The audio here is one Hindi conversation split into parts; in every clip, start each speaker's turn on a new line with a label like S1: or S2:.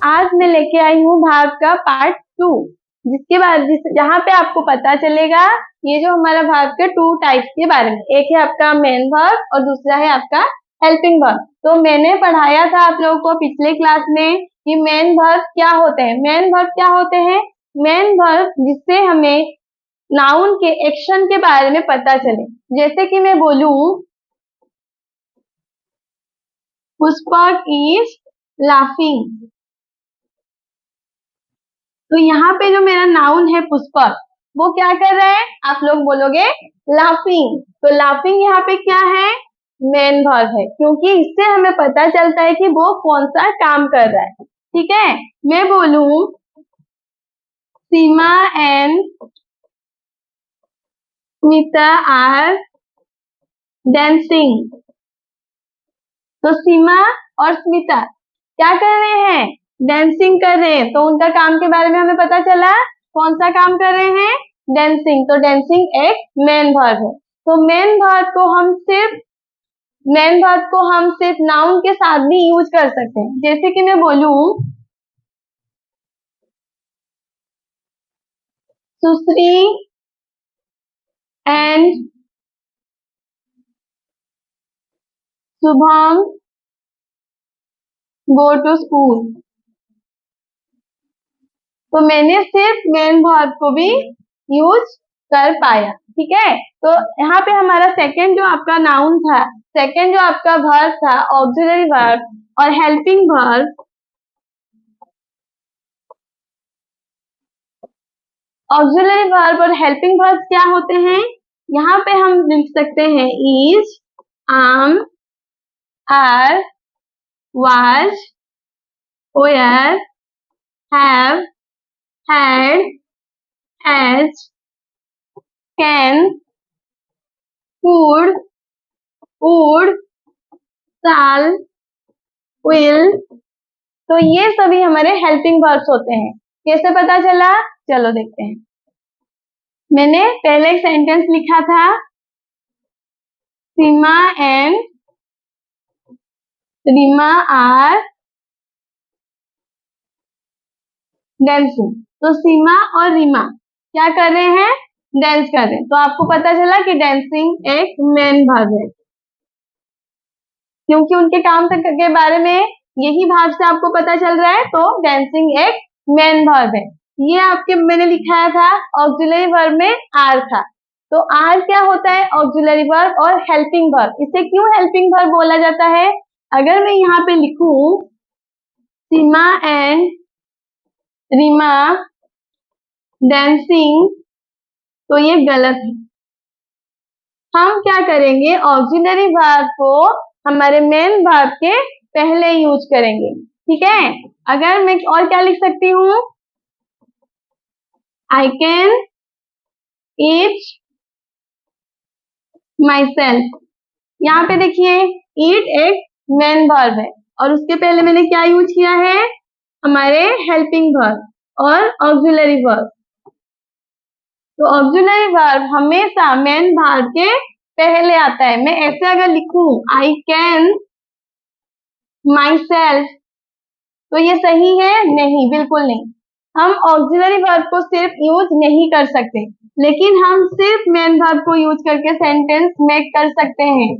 S1: आज मैं लेके आई हूँ भाग का पार्ट 2, जिसके बाद जहाँ पे आपको पता चलेगा ये जो हमारा भाग के 2 टाइप्स के बारे में। एक है आपका मेन वर्ब और दूसरा है आपका हेल्पिंग वर्ब। तो मैंने पढ़ाया था आप लोगों को पिछले क्लास में कि मेन वर्ब क्या होते हैं। मेन वर्ब क्या होते हैं? मेन वर्ब जिससे हमें नाउन के एक्शन के बारे में पता चले। जैसे कि मैं बोलूं पुष्पक इज लाफिंग, तो यहाँ पे जो मेरा नाउन है पुष्पक, वो क्या कर रहा है? आप लोग बोलोगे लाफिंग। तो लाफिंग यहाँ पे क्या है? मेन वर्ब है, क्योंकि इससे हमें पता चलता है कि वो कौन सा काम कर रहा है। ठीक है, मैं बोलूं सीमा एंड स्मिता आर डांसिंग, तो सीमा और स्मिता क्या कर रहे हैं? डांसिंग कर रहे हैं। तो उनका काम के बारे में हमें पता चला। कौन सा काम कर रहे हैं? डांसिंग। तो डांसिंग एक मेन वर्ब है। तो मेन वर्ब को हम सिर्फ नाउन के साथ भी यूज कर सकते हैं। जैसे कि मैं बोलूं Sushree and Shubham go to school, तो मैंने सिर्फ मेन वर्ब को भी यूज कर पाया। ठीक है, तो यहाँ पे हमारा सेकंड जो आपका नाउन था, सेकंड जो आपका वर्ब था ऑक्सिलरी वर्ब और हेल्पिंग वर्ब। ऑक्सिलरी वर्ब और हेल्पिंग वर्ब क्या होते हैं? यहाँ पे हम लिख सकते हैं is, am, are, was, were, have, had, has, can, could, would, shall, will. तो ये सभी हमारे हेल्पिंग वर्ब्स होते हैं। कैसे पता चला? चलो देखते हैं। मैंने पहले एक सेंटेंस लिखा था सीमा एंड रीमा आर डांसिंग। तो सीमा और रीमा क्या कर रहे हैं? डांस कर रहे हैं। तो आपको पता चला कि डांसिंग एक मेन वर्ब है, क्योंकि उनके काम के बारे में यही भाग से आपको पता चल रहा है। तो डांसिंग एक मेन वर्ब है। ये आपके मैंने लिखाया था ऑक्सिलरी वर्ब में आर था। तो आर क्या होता है? ऑक्सिलरी वर्ब और हेल्पिंग वर्ब। इसे क्यों हेल्पिंग वर्ब बोला जाता है? अगर मैं यहाँ पे लिखूं सीमा एंड रीमा डांसिंग, तो ये गलत है। हम क्या करेंगे? ऑक्सिलरी वर्ब को हमारे मेन वर्ब के पहले यूज करेंगे। ठीक है, अगर मैं और क्या लिख सकती हूँ? I can eat my self. यहाँ पे देखिए ईट एक मेन वर्ब है और उसके पहले मैंने क्या यूज किया है? हमारे हेल्पिंग वर्ब और ऑक्सिलरी वर्ब। तो ऑक्सिलरी वर्ब हमेशा मेन वर्ब के पहले आता है। मैं ऐसे अगर लिखूं आई कैन माई सेल्फ, तो ये सही है? नहीं, बिल्कुल नहीं। हम ऑक्सिलरी वर्ब को सिर्फ यूज नहीं कर सकते, लेकिन हम सिर्फ मेन वर्ब को यूज करके सेंटेंस मेक कर सकते हैं।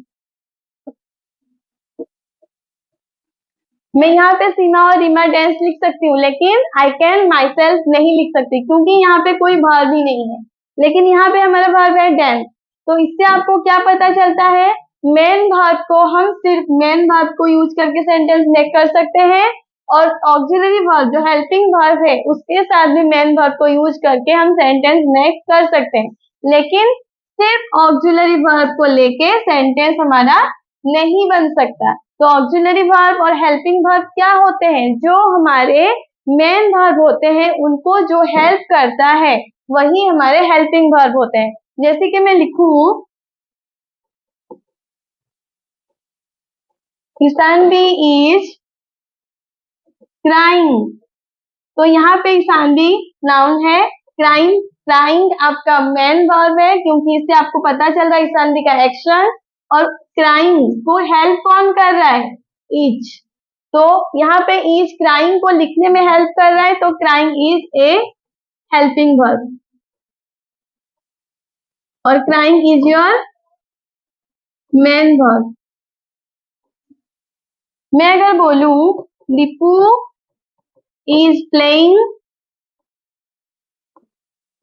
S1: मैं यहाँ पे सीमा और रीमा डांस लिख सकती हूँ, लेकिन आई कैन माई सेल्फ नहीं लिख सकती, क्योंकि यहाँ पे कोई वर्ब ही नहीं है। लेकिन यहाँ पे हमारा वर्ब है डांस। तो इससे आपको क्या पता चलता है? मेन वर्ब को हम सिर्फ मेन वर्ब को यूज करके सेंटेंस मेक कर सकते हैं, और ऑक्सिलरी वर्ब जो हेल्पिंग वर्ब है उसके साथ भी मेन वर्ब को यूज करके हम सेंटेंस मेक कर सकते हैं। लेकिन सिर्फ ऑक्सिलरी वर्ब को लेके सेंटेंस हमारा नहीं बन सकता। तो ऑक्सिलरी वर्ब और हेल्पिंग वर्ब क्या होते हैं? जो हमारे मेन वर्ब होते हैं उनको जो हेल्प करता है वही हमारे हेल्पिंग वर्ब होते हैं। जैसे कि मैं लिखूं ईशानवी इज क्राइंग, तो यहाँ पे ईशानवी नाउन है, क्राइंग क्राइंग आपका मेन वर्ब है, क्योंकि इससे आपको पता चल रहा है ईशानवी का एक्शन। और क्राइंग को हेल्प कौन कर रहा है? इज। तो यहाँ पे इज क्राइंग को लिखने में हेल्प कर रहा है, तो crying is a helping verb और crying is your main verb. मैं अगर बोलूं दीपू इज प्लेइंग,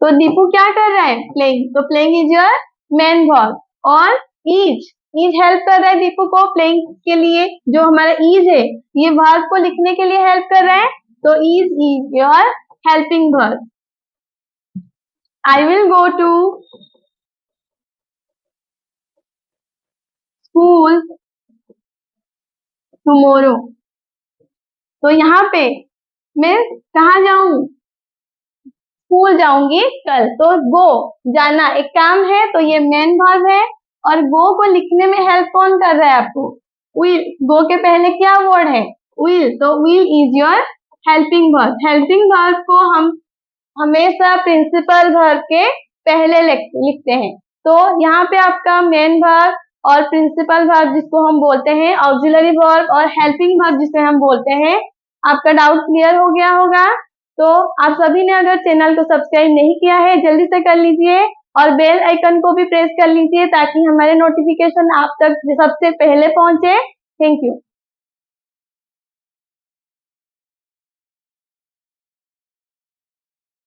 S1: तो दीपू क्या कर रहा है, प्लेइंग, तो playing is your main verb. और इज हेल्प कर रहा है दीपू को प्लेइंग के लिए, जो हमारा इज है ये वर्ब को लिखने के लिए हेल्प कर रहा है, तो is your helping verb. I will go to school tomorrow, तो यहाँ पे मैं कहाँ जाऊं, स्कूल जाऊंगी कल, तो गो जाना एक काम है, तो ये मेन वर्ब है। और गो को लिखने में हेल्प कौन कर रहा है आपको, विल। गो के पहले क्या वर्ड है, विल, तो will is your helping verb. Helping verb को हम हमेशा प्रिंसिपल वर्ब के पहले लिखते हैं। तो यहाँ पे आपका मेन वर्ब और प्रिंसिपल वर्ब जिसको हम बोलते हैं, ऑक्सिलरी वर्ब और हेल्पिंग वर्ब जिसे हम बोलते हैं। आपका डाउट क्लियर हो गया होगा। तो आप सभी ने अगर चैनल को सब्सक्राइब नहीं किया है जल्दी से कर लीजिए और बेल आइकन को भी प्रेस कर लीजिए ताकि हमारे नोटिफिकेशन आप तक सबसे पहले पहुंचे। Thank you.